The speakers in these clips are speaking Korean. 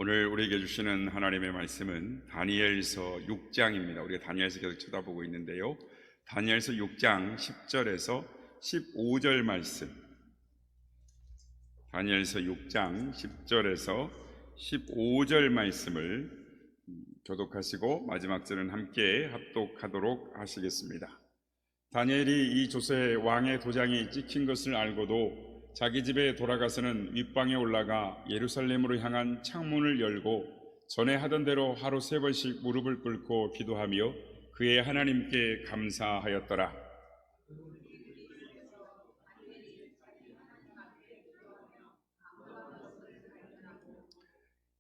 오늘 우리에게 주시는 하나님의 말씀은 다니엘서 6장입니다. 우리가 다니엘서 계속 쳐다보고 있는데요. 다니엘서 6장 10절에서 15절 말씀, 다니엘서 6장 10절에서 15절 말씀을 교독하시고 마지막 절은 함께 합독하도록 하시겠습니다. 다니엘이 이 조세 왕의 도장이 찍힌 것을 알고도 자기 집에 돌아가서는 윗방에 올라가 예루살렘으로 향한 창문을 열고 전에 하던 대로 하루 3번씩 무릎을 꿇고 기도하며 그의 하나님께 감사하였더라.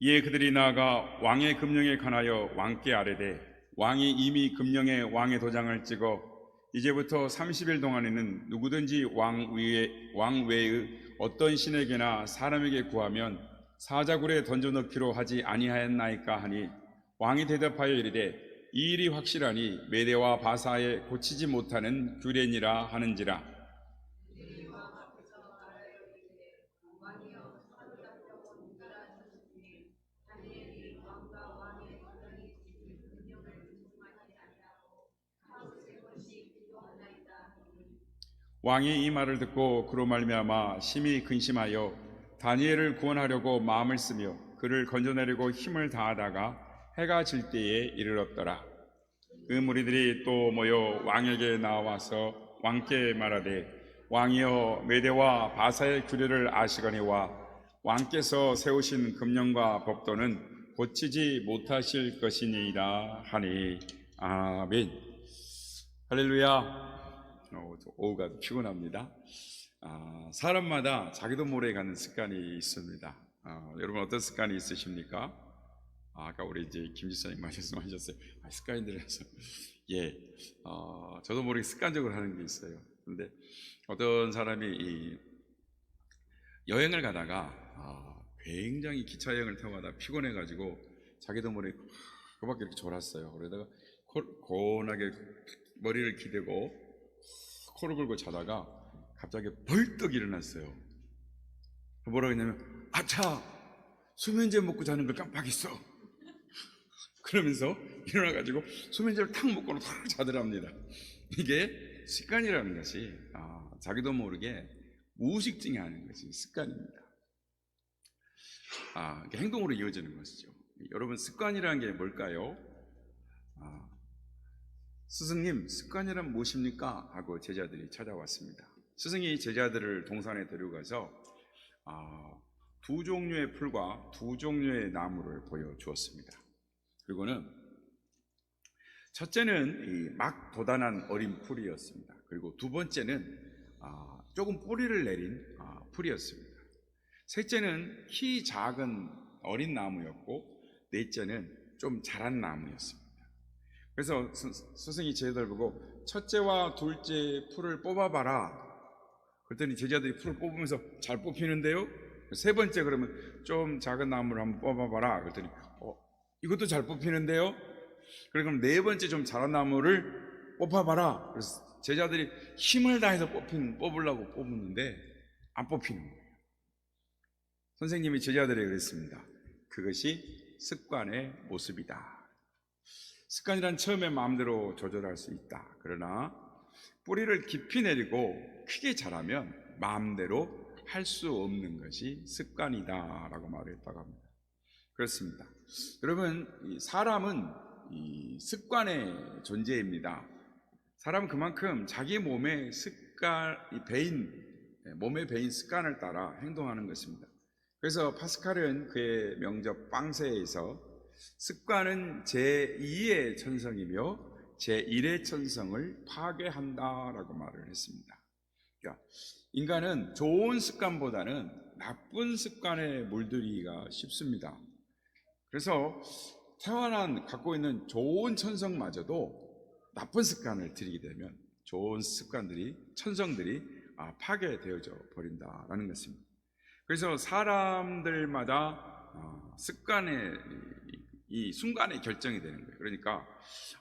이에 그들이 나아가 왕의 금령에 관하여 왕께 아뢰되 왕이 이미 금령에 왕의 도장을 찍어 이제부터 30일 동안에는 누구든지 왕 외의 어떤 신에게나 사람에게 구하면 사자굴에 던져넣기로 하지 아니하였나이까 하니 왕이 대답하여 이르되 이 일이 확실하니 메대와 바사에 고치지 못하는 규례니라 하는지라. 왕이 이 말을 듣고 그로 말미암아 심히 근심하여 다니엘을 구원하려고 마음을 쓰며 그를 건져내려고 힘을 다하다가 해가 질 때에 이르렀더라. 그 무리들이 또 모여 왕에게 나와서 왕께 말하되 왕이여 메대와 바사의 규례를 아시거니와 왕께서 세우신 금령과 법도는 고치지 못하실 것이니이다 하니. 아멘. 할렐루야. 오후가 피곤합니다. 사람마다 자기도 모르게 가는 습관이 있습니다. 여러분 어떤 습관이 있으십니까? 아까 우리 이제 김지사님 말씀하셨어요. 습관들에서 저도 모르게 습관적으로 하는 게 있어요. 그런데 어떤 사람이 여행을 가다가 굉장히 기차 여행을 타고 가다 피곤해가지고 자기도 모르게 그밖에 이렇게 졸았어요. 그러다가 고운하게 머리를 기대고 코를 골고 자다가 갑자기 벌떡 일어났어요. 뭐라고 했냐면 아차! 수면제 먹고 자는 걸 깜빡했어. 그러면서 일어나가지고 수면제를 탁 먹고 탁 자더랍니다. 이게 습관이라는 것이 자기도 모르게 무의식중에 하는 것이 습관입니다. 행동으로 이어지는 것이죠. 여러분 습관이라는 게 뭘까요? 스승님, 습관이란 무엇입니까? 하고 제자들이 찾아왔습니다. 스승이 제자들을 동산에 데려가서 두 종류의 풀과 두 종류의 나무를 보여주었습니다. 그리고는 첫째는 막 돋아난 어린 풀이었습니다. 그리고 두 번째는 조금 뿌리를 내린 풀이었습니다. 셋째는 키 작은 어린 나무였고 넷째는 좀 자란 나무였습니다. 그래서 스승이 제자들 보고 첫째와 둘째 풀을 뽑아봐라. 그랬더니 제자들이 풀을 뽑으면서 잘 뽑히는데요. 세 번째 그러면 좀 작은 나무를 한번 뽑아봐라. 그랬더니 이것도 잘 뽑히는데요. 그럼 네 번째 좀 자란 나무를 뽑아봐라. 그래서 제자들이 힘을 다해서 뽑으려고 뽑는데 안 뽑히는 거예요. 선생님이 제자들에게 그랬습니다. 그것이 습관의 모습이다. 습관이란 처음에 마음대로 조절할 수 있다. 그러나 뿌리를 깊이 내리고 크게 자라면 마음대로 할 수 없는 것이 습관이다 라고 말을 했다고 합니다. 그렇습니다. 여러분 사람은 습관의 존재입니다. 사람은 그만큼 자기 몸의 몸에 배인 습관을 따라 행동하는 것입니다. 그래서 파스칼은 그의 명적 빵세에서 습관은 제2의 천성이며 제1의 천성을 파괴한다라고 말을 했습니다. 그러니까 인간은 좋은 습관보다는 나쁜 습관에 물들이기가 쉽습니다. 그래서 갖고 있는 좋은 천성마저도 나쁜 습관을 들이게 되면 좋은 천성들이 파괴되어져 버린다라는 것입니다. 그래서 사람들마다 습관의 이 순간에 결정이 되는 거예요. 그러니까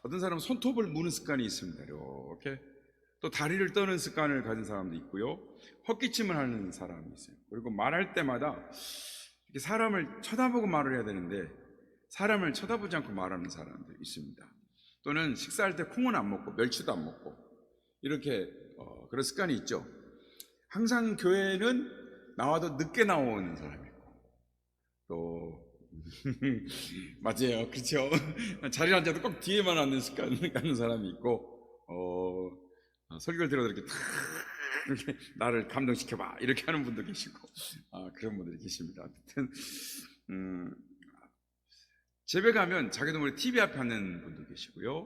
어떤 사람은 손톱을 무는 습관이 있습니다. 이렇게 또 다리를 떠는 습관을 가진 사람도 있고요. 헛기침을 하는 사람이 있어요. 그리고 말할 때마다 이렇게 사람을 쳐다보고 말을 해야 되는데 사람을 쳐다보지 않고 말하는 사람도 있습니다. 또는 식사할 때 콩은 안 먹고 멸치도 안 먹고 이렇게 그런 습관이 있죠. 항상 교회는 나와도 늦게 나오는 사람이 있고 또 맞아요, 그렇죠. 자리에 앉아도 꼭 뒤에만 앉는 습관 갖는 사람이 있고 설교를 들어도 이렇게 탁 이렇게 나를 감동시켜봐 이렇게 하는 분도 계시고 그런 분들이 계십니다. 아무튼 집에 가면 자기도 모르게 TV 앞에 앉는 분도 계시고요,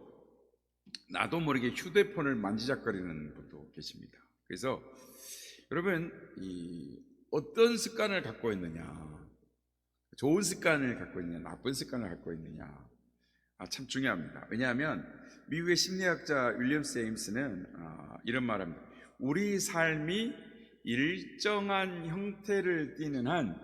나도 모르게 휴대폰을 만지작거리는 분도 계십니다. 그래서 여러분, 어떤 습관을 갖고 있느냐, 좋은 습관을 갖고 있느냐, 나쁜 습관을 갖고 있느냐, 참 중요합니다. 왜냐하면 미국의 심리학자 윌리엄 제임스는 이런 말합니다. 우리 삶이 일정한 형태를 띠는 한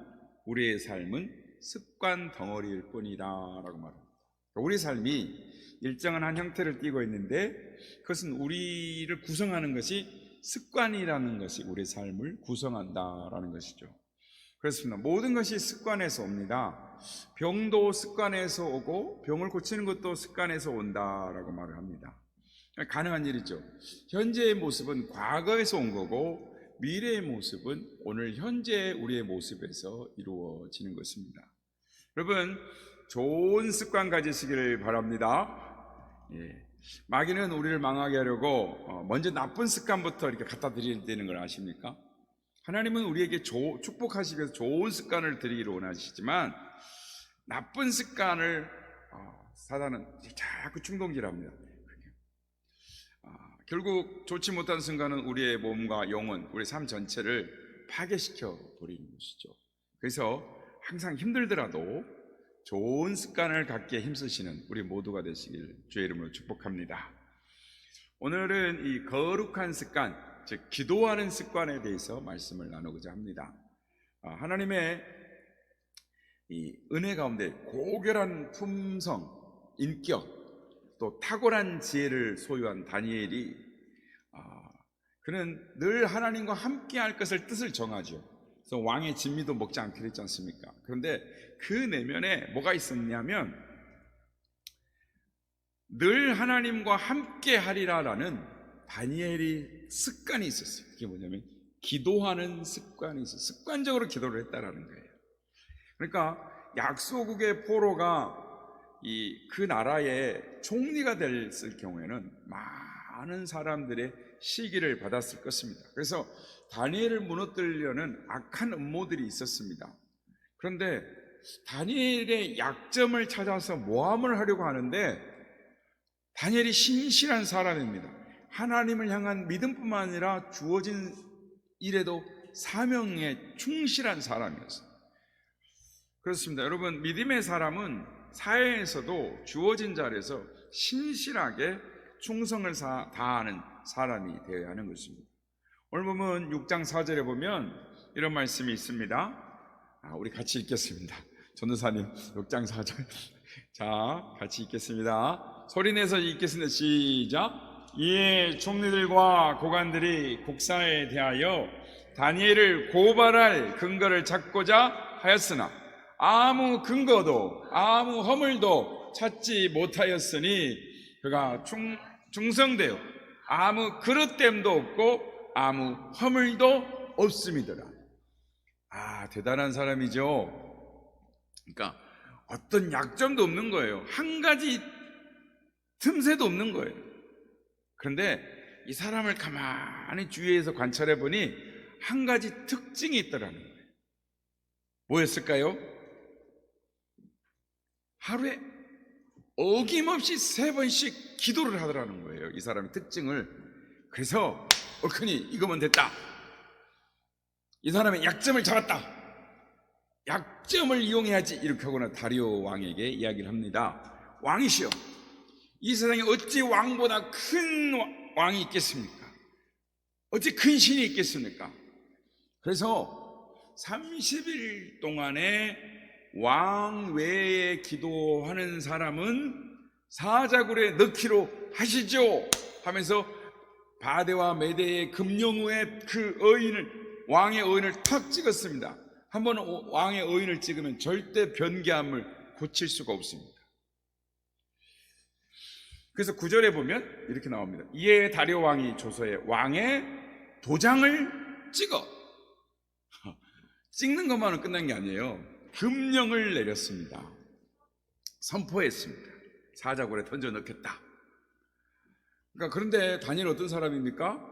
우리의 삶은 습관 덩어리일 뿐이다 라고 말합니다. 우리 삶이 일정한 한 형태를 띠고 있는데 그것은 우리를 구성하는 것이 습관이라는 것이 우리의 삶을 구성한다라는 것이죠. 그렇습니다. 모든 것이 습관에서 옵니다. 병도 습관에서 오고 병을 고치는 것도 습관에서 온다라고 말을 합니다. 가능한 일이죠. 현재의 모습은 과거에서 온 거고 미래의 모습은 오늘 현재 우리의 모습에서 이루어지는 것입니다. 여러분, 좋은 습관 가지시기를 바랍니다. 마귀는 우리를 망하게 하려고 먼저 나쁜 습관부터 이렇게 갖다 드리는 걸 아십니까? 하나님은 우리에게 축복하시기 위해서 좋은 습관을 드리기를 원하시지만 나쁜 습관을 사단은 자꾸 충동질합니다. 결국 좋지 못한 순간은 우리의 몸과 영혼, 우리 삶 전체를 파괴시켜 버리는 것이죠. 그래서 항상 힘들더라도 좋은 습관을 갖기에 힘쓰시는 우리 모두가 되시길 주의 이름으로 축복합니다. 오늘은 이 거룩한 습관, 즉 기도하는 습관에 대해서 말씀을 나누고자 합니다. 하나님의 이 은혜 가운데 고결한 품성, 인격, 또 탁월한 지혜를 소유한 다니엘이 그는 늘 하나님과 함께 할 것을 뜻을 정하죠. 그래서 왕의 진미도 먹지 않기로 했지 않습니까? 그런데 그 내면에 뭐가 있었냐면 늘 하나님과 함께 하리라라는 다니엘이 습관이 있었어요. 그게 뭐냐면 기도하는 습관이 있어요. 습관적으로 기도를 했다라는 거예요. 그러니까 약소국의 포로가 그 나라의 총리가 됐을 경우에는 많은 사람들의 시기를 받았을 것입니다. 그래서 다니엘을 무너뜨리려는 악한 음모들이 있었습니다. 그런데 다니엘의 약점을 찾아서 모함을 하려고 하는데 다니엘이 신실한 사람입니다. 하나님을 향한 믿음뿐만 아니라 주어진 일에도 사명에 충실한 사람이었어요. 그렇습니다. 여러분, 믿음의 사람은 사회에서도 주어진 자리에서 신실하게 충성을 다하는 사람이 되어야 하는 것입니다. 오늘 보면 6장 4절에 보면 이런 말씀이 있습니다. 우리 같이 읽겠습니다. 전도사님 6장 4절 자, 같이 읽겠습니다. 소리내서 읽겠습니다. 시작. 이에 총리들과 고관들이 국사에 대하여 다니엘을 고발할 근거를 찾고자 하였으나 아무 근거도 아무 허물도 찾지 못하였으니 그가 충성되어 아무 그릇됨도 없고 아무 허물도 없음이더라. 대단한 사람이죠. 그러니까 어떤 약점도 없는 거예요. 한 가지 틈새도 없는 거예요. 그런데 이 사람을 가만히 주위에서 관찰해 보니 한 가지 특징이 있더라는 거예요. 뭐였을까요? 하루에 어김없이 3번씩 기도를 하더라는 거예요. 이 사람의 특징을. 그래서 얼큰이 이거면 됐다. 이 사람의 약점을 잡았다. 약점을 이용해야지. 이렇게 하고는 다리오 왕에게 이야기를 합니다. 왕이시여, 이 세상에 어찌 왕보다 큰 왕이 있겠습니까? 어찌 큰 신이 있겠습니까? 그래서 30일 동안에 왕 외에 기도하는 사람은 사자굴에 넣기로 하시죠 하면서 바데와 메대의 금영우의 그 왕의 의인을 탁 찍었습니다. 한번 왕의 의인을 찍으면 절대 변개함을 고칠 수가 없습니다. 그래서 9절에 보면 이렇게 나옵니다. 이에 다리오 왕이 조서에 왕의 도장을 찍어. 찍는 것만은 끝난 게 아니에요. 금령을 내렸습니다. 선포했습니다. 사자굴에 던져 넣겠다. 그러니까 그런데 다니엘 어떤 사람입니까?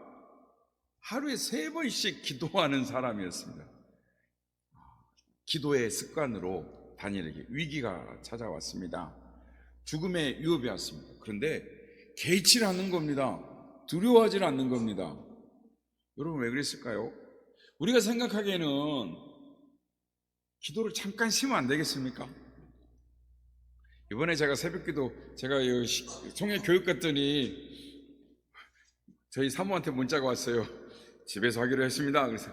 하루에 3번씩 기도하는 사람이었습니다. 기도의 습관으로 다니엘에게 위기가 찾아왔습니다. 죽음의 위협이 왔습니다. 그런데 개의치 않는 겁니다. 두려워하지 않는 겁니다. 여러분 왜 그랬을까요? 우리가 생각하기에는 기도를 잠깐 쉬면 안 되겠습니까? 이번에 제가 새벽기도 제가 총회 교육 갔더니 저희 사모한테 문자가 왔어요. 집에서 하기로 했습니다. 그래서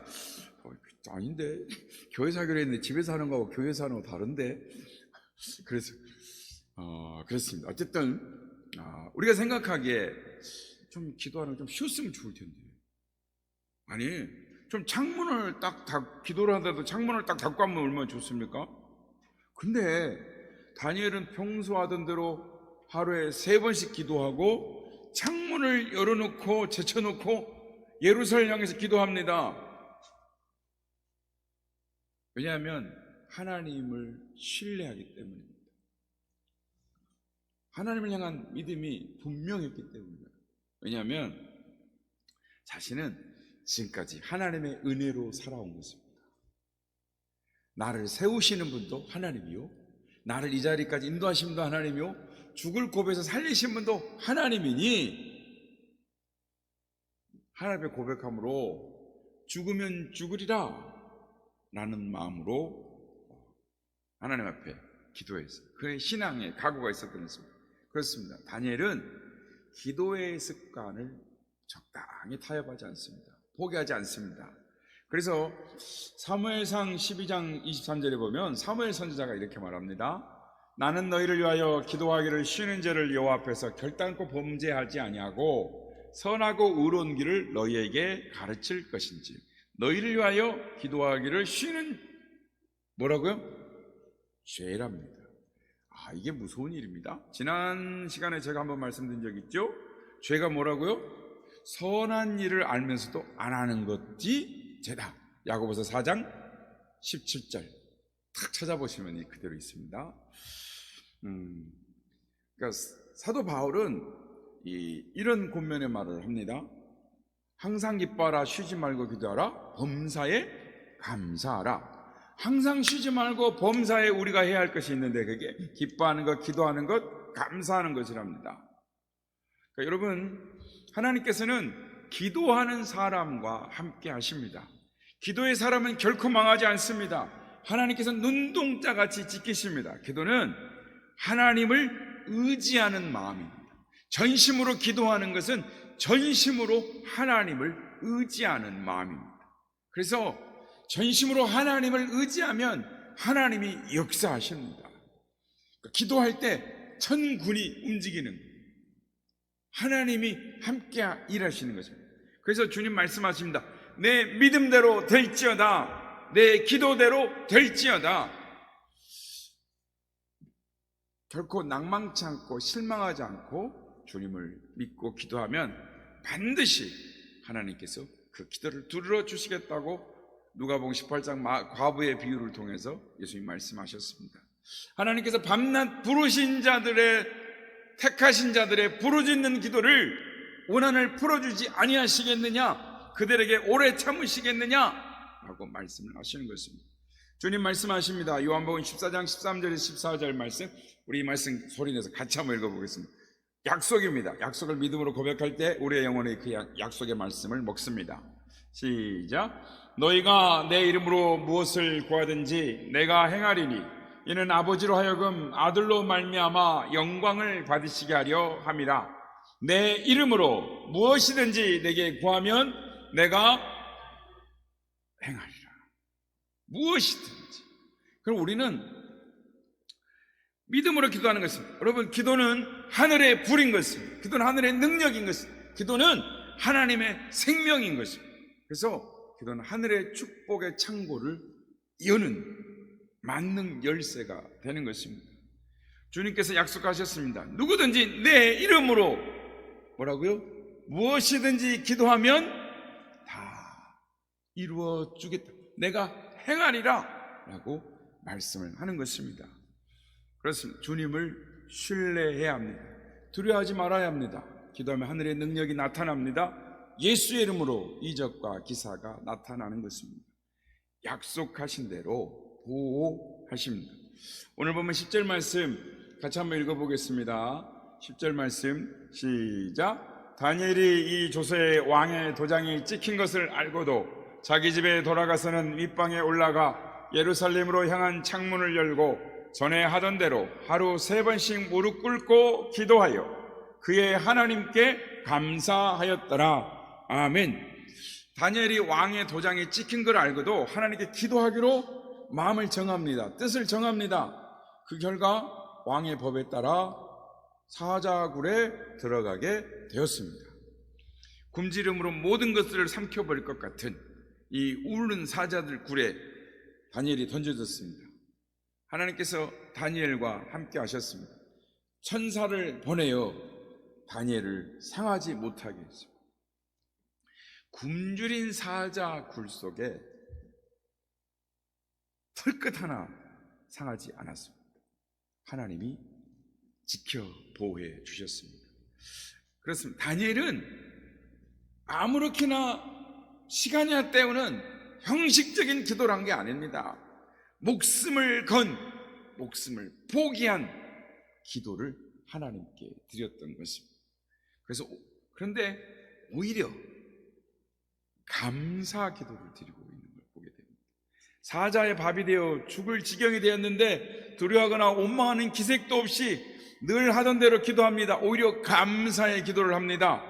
아닌데 교회에서 하기로 했는데 집에서 하는 거하고 교회에서 하는 거 다른데. 그래서 그렇습니다. 어쨌든 우리가 생각하기에 좀 기도하는 거 좀 쉬었으면 좋을 텐데, 아니 좀 창문을 딱 기도를 하더라도 창문을 딱 닫고 하면 얼마나 좋습니까? 근데 다니엘은 평소 하던 대로 하루에 3번씩 기도하고 창문을 열어놓고 제쳐놓고 예루살렘 향해서 기도합니다. 왜냐하면 하나님을 신뢰하기 때문입니다. 하나님을 향한 믿음이 분명했기 때문입니다. 왜냐하면 자신은 지금까지 하나님의 은혜로 살아온 것입니다. 나를 세우시는 분도 하나님이요, 나를 이 자리까지 인도하신 분도 하나님이요, 죽을 고비에서 살리신 분도 하나님이니 하나님의 고백함으로 죽으면 죽으리라 라는 마음으로 하나님 앞에 기도했어요. 그의 신앙에 각오가 있었던 것입니다. 그렇습니다. 다니엘은 기도의 습관을 적당히 타협하지 않습니다. 포기하지 않습니다. 그래서 사무엘상 12장 23절에 보면 사무엘 선지자가 이렇게 말합니다. 나는 너희를 위하여 기도하기를 쉬는 죄를 여호와 앞에서 결단코 범죄하지 아니하고 선하고 의로운 길을 너희에게 가르칠 것인지. 너희를 위하여 기도하기를 쉬는 뭐라고요? 죄랍니다. 이게 무서운 일입니다. 지난 시간에 제가 한번 말씀드린 적 있죠? 죄가 뭐라고요? 선한 일을 알면서도 안 하는 것이 죄다. 야고보서 4장 17절 탁 찾아보시면 그대로 있습니다. 그러니까 사도 바울은 이런 권면의 말을 합니다. 항상 기뻐하라, 쉬지 말고 기도하라, 범사에 감사하라. 항상 쉬지 말고 범사에 우리가 해야 할 것이 있는데 그게 기뻐하는 것, 기도하는 것, 감사하는 것이랍니다. 그러니까 여러분, 하나님께서는 기도하는 사람과 함께 하십니다. 기도의 사람은 결코 망하지 않습니다. 하나님께서는 눈동자같이 지키십니다. 기도는 하나님을 의지하는 마음입니다. 전심으로 기도하는 것은 전심으로 하나님을 의지하는 마음입니다. 그래서 전심으로 하나님을 의지하면 하나님이 역사하십니다. 그러니까 기도할 때 천군이 움직이는 거예요. 하나님이 함께 일하시는 것입니다. 그래서 주님 말씀하십니다. 내 믿음대로 될지어다, 내 기도대로 될지어다. 결코 낭망치 않고 실망하지 않고 주님을 믿고 기도하면 반드시 하나님께서 그 기도를 들어주시겠다고 누가복음 18장 과부의 비유를 통해서 예수님 말씀하셨습니다. 하나님께서 밤낮 부르신 자들의, 택하신 자들의 부르짖는 기도를 원한을 풀어주지 아니하시겠느냐, 그들에게 오래 참으시겠느냐 라고 말씀을 하시는 것입니다. 주님 말씀하십니다. 요한복음 14장 13절에서 14절 말씀, 우리 이 말씀 소리내서 같이 한번 읽어보겠습니다. 약속입니다. 약속을 믿음으로 고백할 때 우리의 영혼이 그 약속의 말씀을 먹습니다. 시작. 너희가 내 이름으로 무엇을 구하든지 내가 행하리니 이는 아버지로 하여금 아들로 말미암아 영광을 받으시게 하려 함이라. 내 이름으로 무엇이든지 내게 구하면 내가 행하리라. 무엇이든지. 그럼 우리는 믿음으로 기도하는 것입니다. 여러분, 기도는 하늘의 불인 것입니다. 기도는 하늘의 능력인 것입니다. 기도는 하나님의 생명인 것입니다. 그래서 기도는 하늘의 축복의 창고를 여는 만능 열쇠가 되는 것입니다. 주님께서 약속하셨습니다. 누구든지 내 이름으로 뭐라고요? 무엇이든지 기도하면 다 이루어 주겠다. 내가 행하리라 라고 말씀을 하는 것입니다. 그렇습니다. 주님을 신뢰해야 합니다. 두려워하지 말아야 합니다. 기도하면 하늘의 능력이 나타납니다. 예수의 이름으로 이적과 기사가 나타나는 것입니다. 약속하신 대로 보호하십니다. 오늘 보면 10절 말씀 같이 한번 읽어보겠습니다. 10절 말씀 시작. 다니엘이 이 조서의 왕의 도장이 찍힌 것을 알고도 자기 집에 돌아가서는 윗방에 올라가 예루살렘으로 향한 창문을 열고 전에 하던 대로 하루 3번씩 무릎 꿇고 기도하여 그의 하나님께 감사하였더라. 아멘. 다니엘이 왕의 도장이 찍힌 걸 알고도 하나님께 기도하기로 마음을 정합니다. 뜻을 정합니다. 그 결과 왕의 법에 따라 사자굴에 들어가게 되었습니다. 굶주림으로 모든 것들을 삼켜버릴 것 같은 이 울는 사자들 굴에 다니엘이 던져졌습니다. 하나님께서 다니엘과 함께 하셨습니다. 천사를 보내어 다니엘을 상하지 못하게 했습니다. 굶주린 사자 굴 속에 털끝 하나 상하지 않았습니다. 하나님이 지켜 보호해 주셨습니다. 그렇습니다. 다니엘은 아무렇게나 시간이나 때우는 형식적인 기도를 한 게 아닙니다. 목숨을 포기한 기도를 하나님께 드렸던 것입니다. 그런데 오히려 감사 기도를 드리고 있는 걸 보게 됩니다. 사자의 밥이 되어 죽을 지경이 되었는데 두려워하거나 원망하는 기색도 없이 늘 하던 대로 기도합니다. 오히려 감사의 기도를 합니다.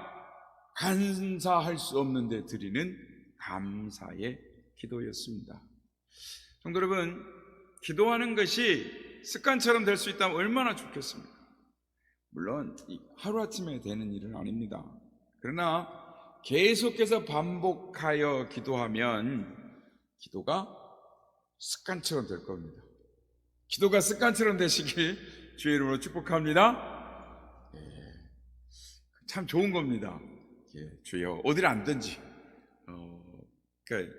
감사할 수 없는데 드리는 감사의 기도였습니다. 성도 여러분, 기도하는 것이 습관처럼 될 수 있다면 얼마나 좋겠습니까? 물론 하루아침에 되는 일은 아닙니다. 그러나 계속해서 반복하여 기도하면 기도가 습관처럼 될 겁니다. 기도가 습관처럼 되시길 주의 이름으로 축복합니다. 참 좋은 겁니다. 주여 어디를 안 든지. 그러니까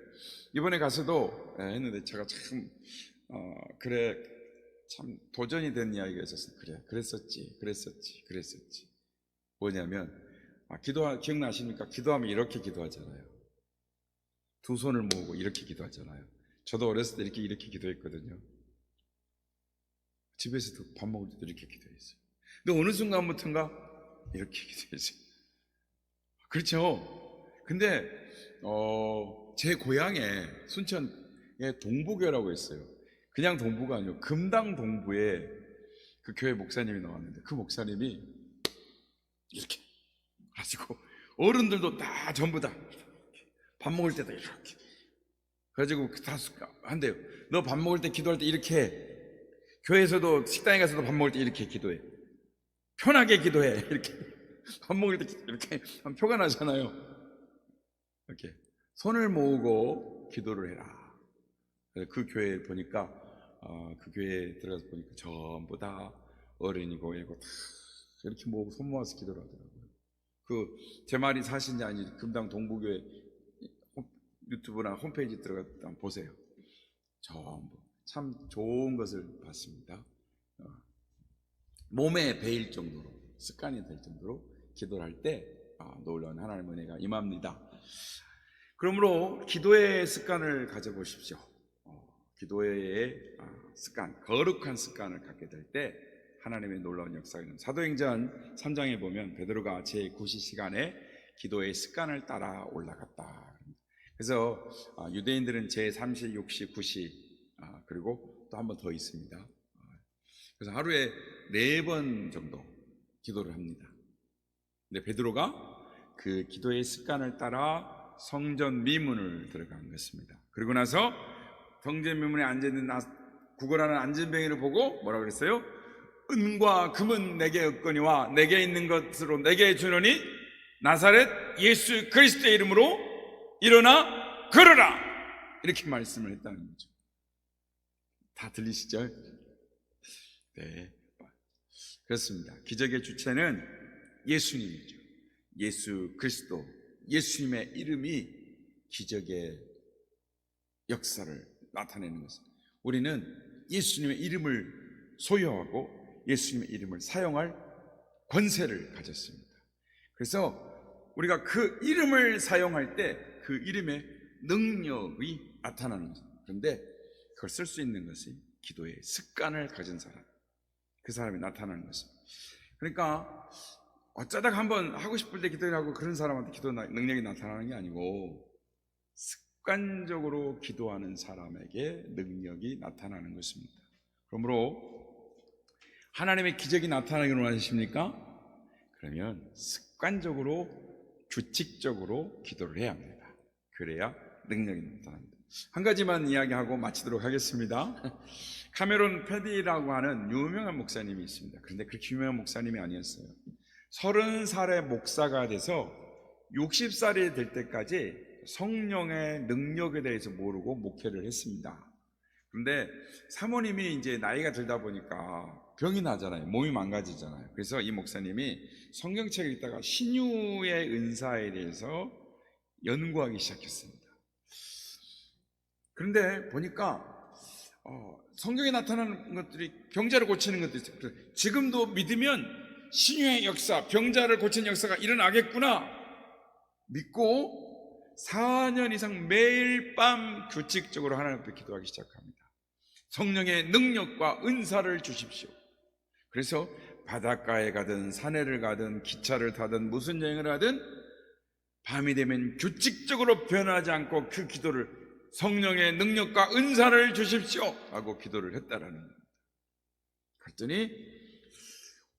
이번에 가서도 했는데 제가 참 그래 참 도전이 된 이야기가 있었어요. 그랬었지. 뭐냐면 기억나십니까? 기도하면 이렇게 기도하잖아요. 두 손을 모으고 이렇게 기도하잖아요. 저도 어렸을 때 이렇게 기도했거든요. 집에서도 밥 먹을 때도 이렇게 기도했어요. 근데 어느 순간부터인가 이렇게 기도했어요. 그렇죠? 근데 제 고향에 순천에 동부교라고 있어요. 그냥 동부가 아니고 금당 동부에 그 교회 목사님이 나왔는데 그 목사님이 이렇게 가지고 어른들도 다 전부 다 밥 먹을 때도 이렇게 그래가지고 다 한대요. 너 밥 먹을 때 기도할 때 이렇게 해. 교회에서도 식당에 가서도 밥 먹을 때 이렇게 기도해. 편하게 기도해. 이렇게 밥 먹을 때 이렇게 하면 표가 나잖아요. 이렇게 손을 모으고 기도를 해라. 그 교회에 보니까 그 교회에 들어가서 보니까 전부 다 어른이고 애고 다 이렇게 모으고 손 모아서 기도를 하더라고요. 제 말이 사실인지 아닌지 금당 동부교회 유튜브나 홈페이지 들어가서 한번 보세요. 전부 참 좋은 것을 봤습니다. 몸에 배일 정도로 습관이 될 정도로 기도를 할 때 놀라운 하나님의 은혜가 임합니다. 그러므로 기도의 습관을 가져보십시오. 기도의 습관, 거룩한 습관을 갖게 될 때 하나님의 놀라운 역사가 있는 사도행전 3장에 보면 베드로가 제9시 시간에 기도의 습관을 따라 올라갔다. 그래서 유대인들은 제3시, 6시, 9시 그리고 또 한 번 더 있습니다. 그래서 하루에 4번 정도 기도를 합니다. 근데 베드로가 그 기도의 습관을 따라 성전 미문을 들어간 것입니다. 그리고 나서 성전 미문에 앉아있는 구걸하는 안전뱅이를 보고 뭐라고 그랬어요? 은과 금은 내게 없거니와 내게 있는 것으로 내게 주노니 나사렛 예수 그리스도의 이름으로 일어나 걸어라! 이렇게 말씀을 했다는 거죠. 다 들리시죠? 네, 그렇습니다. 기적의 주체는 예수님이죠. 예수 그리스도, 예수님의 이름이 기적의 역사를 나타내는 것입니다. 우리는 예수님의 이름을 소유하고 예수님의 이름을 사용할 권세를 가졌습니다. 그래서 우리가 그 이름을 사용할 때 그 이름의 능력이 나타나는 것입니다. 그런데 그걸 쓸 수 있는 것이 기도의 습관을 가진 사람, 그 사람이 나타나는 것입니다. 그러니까 어쩌다가 한번 하고 싶을 때 기도를 하고 그런 사람한테 기도 능력이 나타나는 게 아니고 습관적으로 기도하는 사람에게 능력이 나타나는 것입니다. 그러므로 하나님의 기적이 나타나기를 원하십니까? 그러면 습관적으로 규칙적으로 기도를 해야 합니다. 그래야 능력이 나타납니다. 한 가지만 이야기하고 마치도록 하겠습니다. 카메론 패디라고 하는 유명한 목사님이 있습니다. 그런데 그렇게 유명한 목사님이 아니었어요. 30살의 목사가 돼서 60살이 될 때까지 성령의 능력에 대해서 모르고 목회를 했습니다. 그런데 사모님이 이제 나이가 들다 보니까 병이 나잖아요. 몸이 망가지잖아요. 그래서 이 목사님이 성경책을 읽다가 신유의 은사에 대해서 연구하기 시작했습니다. 그런데 보니까 성경에 나타나는 것들이 병자를 고치는 것들이 있어요. 지금도 믿으면 신유의 역사, 병자를 고치는 역사가 일어나겠구나 믿고 4년 이상 매일 밤 규칙적으로 하나님 앞에 기도하기 시작합니다. 성령의 능력과 은사를 주십시오. 그래서 바닷가에 가든 산에를 가든 기차를 타든 무슨 여행을 하든 밤이 되면 규칙적으로 변하지 않고 그 기도를 성령의 능력과 은사를 주십시오 하고 기도를 했다라는 겁니다. 그랬더니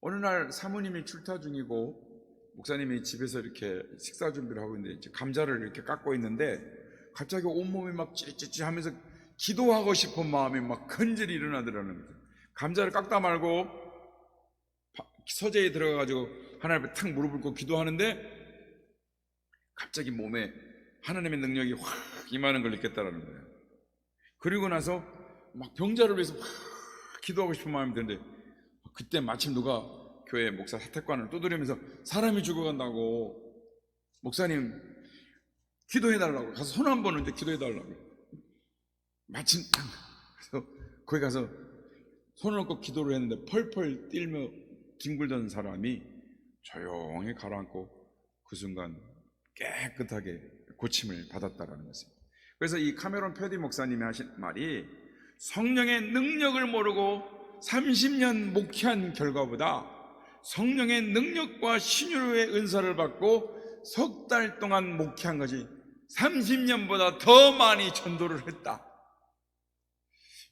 어느 날 사모님이 출타 중이고 목사님이 집에서 이렇게 식사 준비를 하고 있는데 이제 감자를 이렇게 깎고 있는데 갑자기 온몸이 막 찌릿찌릿 하면서 기도하고 싶은 마음이 막 근절이 일어나더라는 거죠. 감자를 깎다 말고 서재에 들어가가지고 하나님 앞에 탁 무릎을 꿇고 기도하는데 갑자기 몸에 하나님의 능력이 확 임하는 걸 느꼈다라는 거예요. 그리고 나서 막 병자를 위해서 확 기도하고 싶은 마음이 드는데 그때 마침 누가 교회 목사 사택관을 두드리면서 사람이 죽어간다고 목사님 기도해달라고 가서 손 한 번 얹어 기도해달라고 마침 그래서 거기 가서 손을 얹고 기도를 했는데 펄펄 뛰며 뒹굴던 사람이 조용히 가라앉고 그 순간 깨끗하게 고침을 받았다라는 것입니다. 그래서 이 카메론 패디 목사님이 하신 말이 성령의 능력을 모르고 30년 목회한 결과보다 성령의 능력과 신유의 은사를 받고 석 달 동안 목회한 것이 30년보다 더 많이 전도를 했다.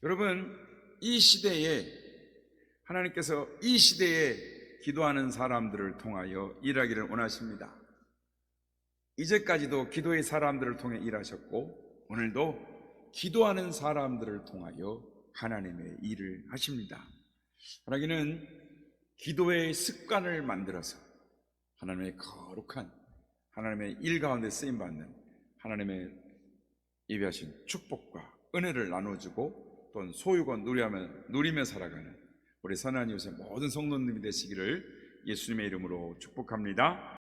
여러분, 이 시대에 하나님께서 이 시대에 기도하는 사람들을 통하여 일하기를 원하십니다. 이제까지도 기도의 사람들을 통해 일하셨고 오늘도 기도하는 사람들을 통하여 하나님의 일을 하십니다. 하나님은 기도의 습관을 만들어서 하나님의 거룩한 하나님의 일 가운데 쓰임받는 하나님의 예비하신 축복과 은혜를 나눠주고 또는 소유권 누리며 살아가는 우리 선한 이웃의 모든 성도님이 되시기를 예수님의 이름으로 축복합니다.